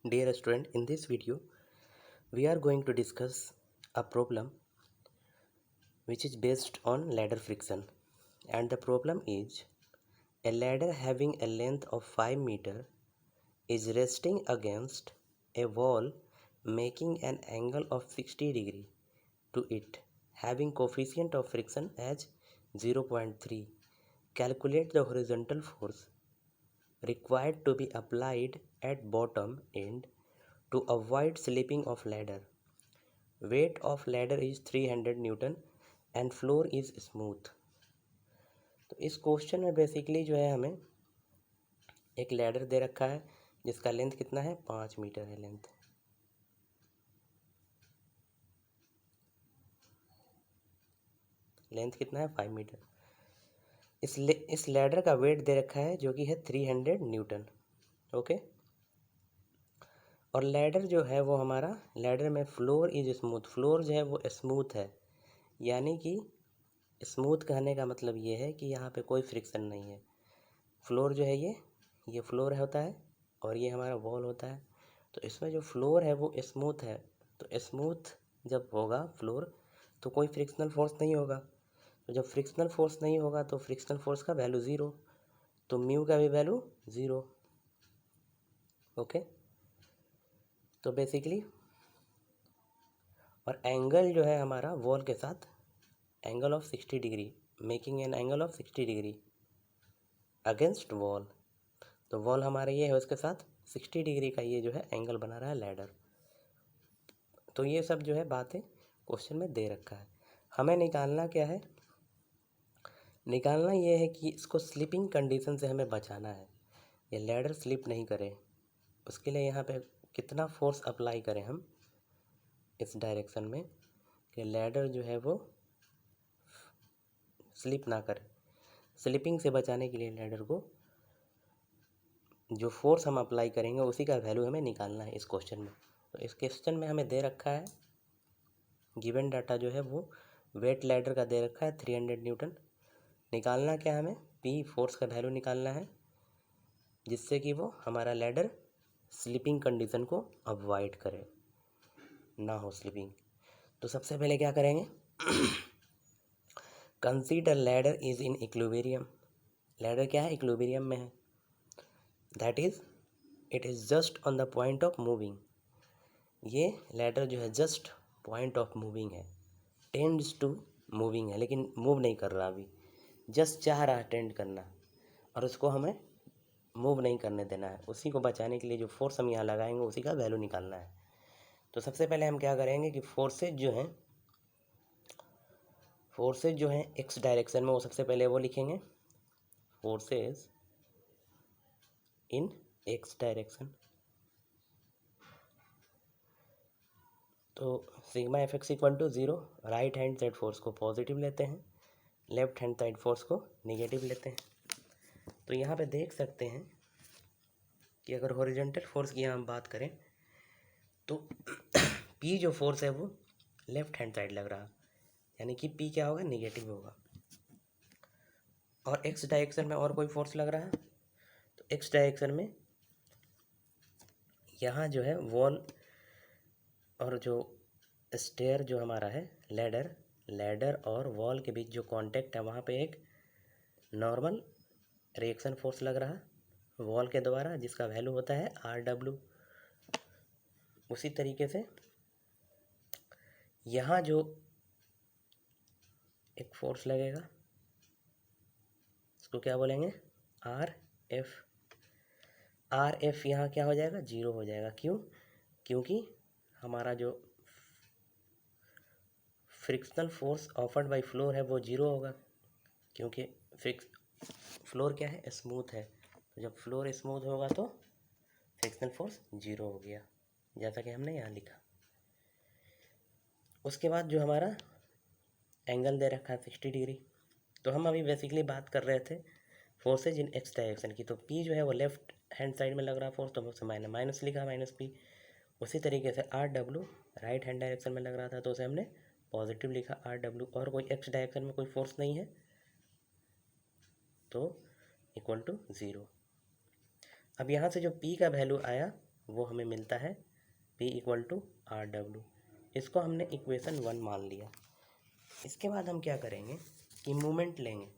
Dear student, in this video we are going to discuss a problem which is based on ladder friction, and the problem is a ladder having a length of 5 meter is resting against a wall making an angle of 60 degree to it, having coefficient of friction as 0.3. Calculate the horizontal force required to be applied at bottom end to avoid slipping of ladder. Weight of ladder is 300 Newton and floor is smooth. तो इस question में basically जो है हमें एक ladder दे रखा है जिसका लेंथ कितना है, 5 मीटर है लेंथ कितना है, 5 मीटर। इस लैडर का वेट दे रखा है जो कि है 300 न्यूटन। ओके, और लैडर जो है वो हमारा, लैडर में फ्लोर इज स्मूथ, फ्लोर जो है वो स्मूथ है, यानी कि स्मूथ कहने का मतलब ये है कि यहाँ पे कोई फ्रिक्शन नहीं है। फ्लोर जो है ये फ्लोर होता है और ये हमारा वॉल होता है। तो इसमें जो फ्लोर है वो स्मूथ है, तो स्मूथ जब होगा फ्लोर तो कोई फ्रिक्शनल फोर्स नहीं होगा। तो जब फ्रिक्शनल फोर्स नहीं होगा तो फ्रिक्शनल फोर्स का वैल्यू ज़ीरो, तो म्यू का भी वैल्यू ज़ीरो। ओके, तो बेसिकली और एंगल जो है हमारा वॉल के साथ angle of 60 degree, making an angle of 60 degree against wall. तो वॉल हमारा ये है, उसके साथ 60 डिग्री का ये जो है एंगल बना रहा है लैडर। तो ये सब जो है बातें क्वेश्चन में दे रखा है। हमें निकालना क्या है, निकालना ये है कि इसको स्लिपिंग कंडीशन से हमें बचाना है, ये लैडर स्लिप नहीं करे। उसके लिए यहाँ पे कितना फोर्स अप्लाई करें हम इस डायरेक्शन में कि लैडर जो है वो स्लिप ना करे। स्लिपिंग से बचाने के लिए लैडर को जो फोर्स हम अप्लाई करेंगे उसी का वैल्यू हमें निकालना है इस क्वेश्चन में। तो इस क्वेश्चन में हमें दे रखा है, गिवन डाटा जो है वो वेट लैडर का दे रखा है 300 न्यूटन। निकालना क्या है, हमें पी फोर्स का वैल्यू निकालना है जिससे कि वो हमारा लैडर स्लिपिंग कंडीशन को अवॉइड करे, ना हो स्लिपिंग। तो सबसे पहले क्या करेंगे, consider ladder is in equilibrium. Ladder क्या है, इक्विलिब्रियम में है। That is it is just on the point of moving. ये लैडर जो है जस्ट पॉइंट ऑफ मूविंग है, टेंड्स टू मूविंग है, लेकिन मूव नहीं कर रहा अभी, जस्ट चाह रहा है टेंड करना, और उसको हमें मूव नहीं करने देना है। उसी को बचाने के लिए जो फोर्स हम यहाँ लगाएंगे उसी का वैल्यू निकालना है। तो सबसे पहले हम क्या करेंगे कि फोर्सेज जो हैं एक्स डायरेक्शन में, वो सबसे पहले वो लिखेंगे, फोर्सेज इन एक्स डायरेक्शन। तो sigma F X equal to 0, right hand side force को पॉजिटिव लेते हैं, लेफ्ट हैंड साइड फोर्स को निगेटिव लेते हैं। तो यहाँ पे देख सकते हैं कि अगर हॉरिजॉन्टल फोर्स की हम बात करें तो पी जो फोर्स है वो लेफ्ट हैंड साइड लग रहा, यानी कि पी क्या होगा, निगेटिव होगा। और एक्स डायरेक्शन में और कोई फोर्स लग रहा है, तो एक्स डायरेक्शन में यहाँ जो है वॉल और जो स्टेयर जो हमारा है लैडर और वॉल के बीच जो कांटेक्ट है वहाँ पे एक नॉर्मल रिएक्शन फोर्स लग रहा वॉल के द्वारा, जिसका वैल्यू होता है RW। उसी तरीके से यहाँ जो एक फोर्स लगेगा इसको क्या बोलेंगे, RF यहाँ क्या हो जाएगा, 0 हो जाएगा। क्यों, क्योंकि हमारा जो frictional force offered by floor है वो 0 होगा, क्योंकि फ्लोर क्या है, स्मूथ है। तो जब फ्लोर स्मूथ होगा तो फ्रिक्शनल फोर्स 0 हो गया, जैसा कि हमने यहाँ लिखा। उसके बाद जो हमारा एंगल दे रखा है 60 डिग्री। तो हम अभी बेसिकली बात कर रहे थे फोर्सेज इन एक्स डायरेक्शन की। तो पी जो है वो लेफ्ट हैंड साइड में लग रहा फोर्स, तो उसे मैंने माइनस लिखा, माइनस पी। उसी तरीके से RW राइट हैंड डायरेक्शन में लग रहा था तो उसे हमने पॉजिटिव लिखा RW, और कोई एक्स डायरेक्शन में कोई फोर्स नहीं है तो इक्वल टू 0। अब यहाँ से जो P का वैल्यू आया वो हमें मिलता है P equal to R W. इसको हमने इक्वेशन 1 मान लिया। इसके बाद हम क्या करेंगे कि मोमेंट लेंगे,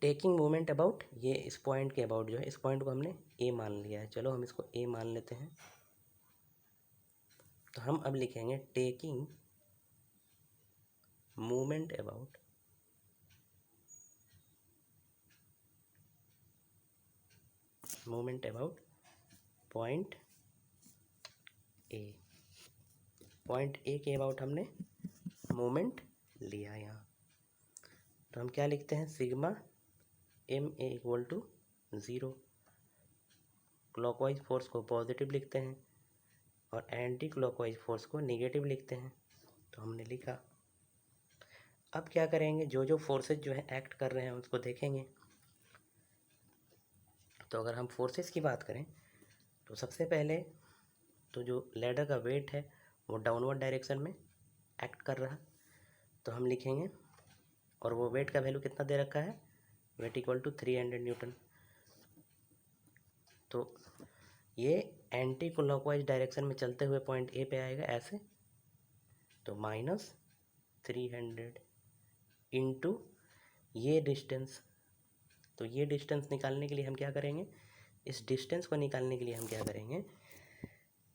टेकिंग मोमेंट अबाउट, ये इस पॉइंट के अबाउट जो है, इस पॉइंट को हमने ए मान लिया है। चलो हम इसको ए मान लेते हैं। तो हम अब लिखेंगे taking moment about point A. Point A के अबाउट हमने मोमेंट लिया यहाँ। तो हम क्या लिखते हैं, sigma M A equal to 0। Clockwise force को पॉजिटिव लिखते हैं और एंटी क्लॉकवाइज फोर्स को नेगेटिव लिखते हैं। तो हमने लिखा। अब क्या करेंगे, जो जो फोर्सेस जो है एक्ट कर रहे हैं उसको देखेंगे। तो अगर हम फोर्सेस की बात करें तो सबसे पहले तो जो लैडर का वेट है वो डाउनवर्ड डायरेक्शन में एक्ट कर रहा है। तो हम लिखेंगे, और वो वेट का वैल्यू कितना दे रखा है, वेट इक्वल टू 300 न्यूटन। तो ये एंटी क्लॉकवाइज डायरेक्शन में चलते हुए पॉइंट ए पे आएगा ऐसे। तो -300 इंटू ये डिस्टेंस। तो ये डिस्टेंस निकालने के लिए हम क्या करेंगे, इस डिस्टेंस को निकालने के लिए हम क्या करेंगे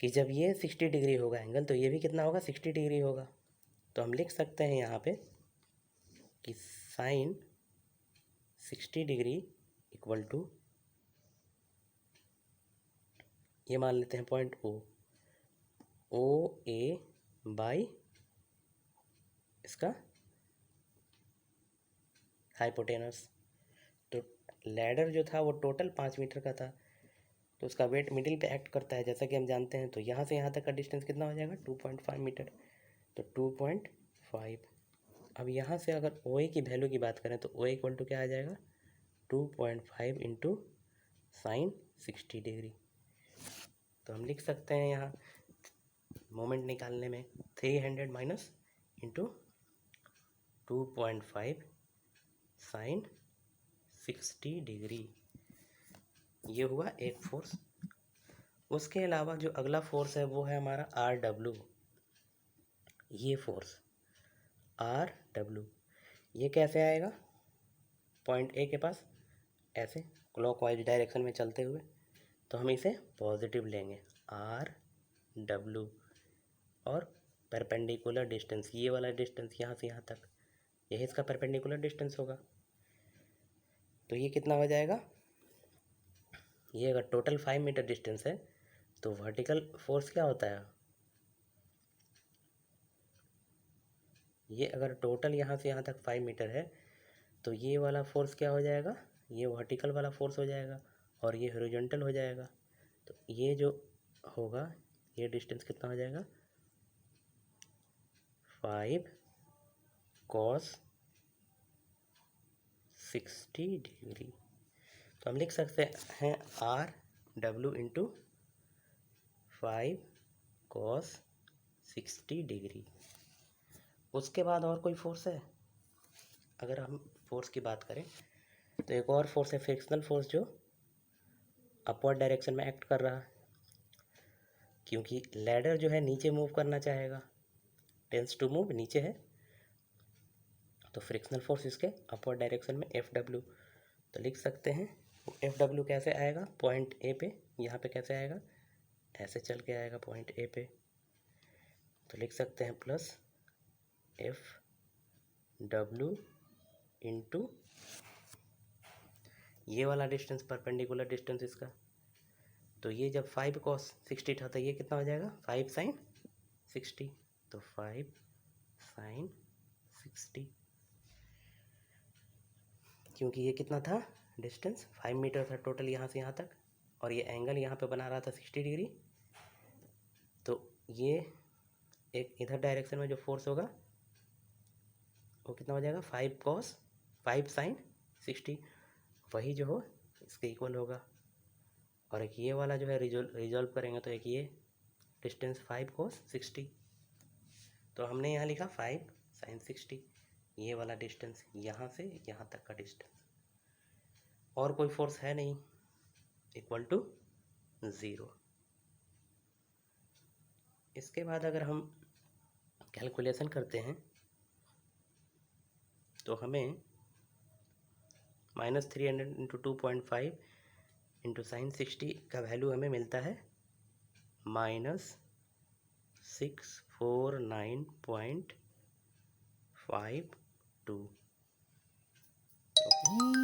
कि जब ये 60 डिग्री होगा एंगल, तो ये भी कितना होगा, 60 डिग्री होगा। तो हम लिख सकते हैं यहाँ पे कि साइन 60 डिग्री इक्वल टू, ये मान लेते हैं पॉइंट ओ ए बाई इसका हाइपोटेनस। तो लैडर जो था वो टोटल 5 मीटर का था, तो उसका वेट मिडिल पे एक्ट करता है जैसा कि हम जानते हैं। तो यहाँ से यहाँ तक का डिस्टेंस कितना हो जाएगा, 2.5 मीटर। तो 2.5। अब यहाँ से अगर ओ ए की वैल्यू की बात करें तो ओ ए इक्वल टू क्या आ जाएगा, 2.5 इंटू साइन 60 डिग्री। तो हम लिख सकते हैं यहाँ मोमेंट निकालने में 300 माइनस इंटू 2.5 साइन 60 डिग्री। ये हुआ एक फोर्स। उसके अलावा जो अगला फोर्स है वो है हमारा आर डब्ल्यू। ये फोर्स आर डब्ल्यू ये कैसे आएगा, पॉइंट ए के पास ऐसे क्लॉकवाइज डायरेक्शन में चलते हुए। तो हम इसे पॉजिटिव लेंगे आर डब्ल्यू, और परपेंडिकुलर डिस्टेंस, ये वाला डिस्टेंस यहाँ से यहाँ तक, यही इसका परपेंडिकुलर डिस्टेंस होगा। तो ये कितना हो जाएगा, ये अगर टोटल 5 मीटर डिस्टेंस है तो वर्टिकल फोर्स क्या होता है, ये अगर टोटल यहाँ से यहाँ तक 5 मीटर है तो ये वाला फोर्स क्या हो जाएगा, ये वर्टिकल वाला फोर्स हो जाएगा और ये हॉरिजॉन्टल हो जाएगा। तो ये जो होगा, ये डिस्टेंस कितना हो जाएगा, 5 cos 60 डिग्री। तो हम लिख सकते हैं R W into 5 cos 60 degree. उसके बाद और कोई फोर्स है, अगर हम फोर्स की बात करें तो एक और फोर्स है फ्रिक्शनल फोर्स, जो अपवर्ड डायरेक्शन में एक्ट कर रहा है। क्योंकि लैडर जो है नीचे मूव करना चाहेगा, टेंस टू मूव नीचे है, तो फ्रिक्शनल फोर्स इसके अपवर्ड डायरेक्शन में एफ डब्ल्यू। तो लिख सकते हैं एफ डब्ल्यू कैसे आएगा, पॉइंट ए पे, यहाँ पे कैसे आएगा, ऐसे चल के आएगा पॉइंट ए पे। तो लिख सकते हैं प्लस एफ डब्ल्यू इंटू ये वाला डिस्टेंस, परपेंडिकुलर डिस्टेंस इसका। तो ये जब 5 cos 60 था तो ये कितना हो जाएगा, 5 sin 60। तो 5 sin 60, क्योंकि ये कितना था डिस्टेंस, 5 मीटर था टोटल यहाँ से यहाँ तक, और ये एंगल यहाँ पे बना रहा था 60 डिग्री। तो ये एक इधर डायरेक्शन में जो फोर्स होगा वो कितना हो जाएगा, 5 sin 60, वही जो हो इसके इक्वल होगा। और एक ये वाला जो है रिजॉल्व करेंगे तो एक ये डिस्टेंस 5 cos 60। तो हमने यहाँ लिखा 5 sin 60, ये वाला डिस्टेंस यहाँ से यहाँ तक का डिस्टेंस। और कोई फोर्स है नहीं, इक्वल टू 0। इसके बाद अगर हम कैलकुलेशन करते हैं तो हमें -300 इंटू 2.5 इंटू साइन 60 का वैल्यू हमें मिलता है -649.52। ओके,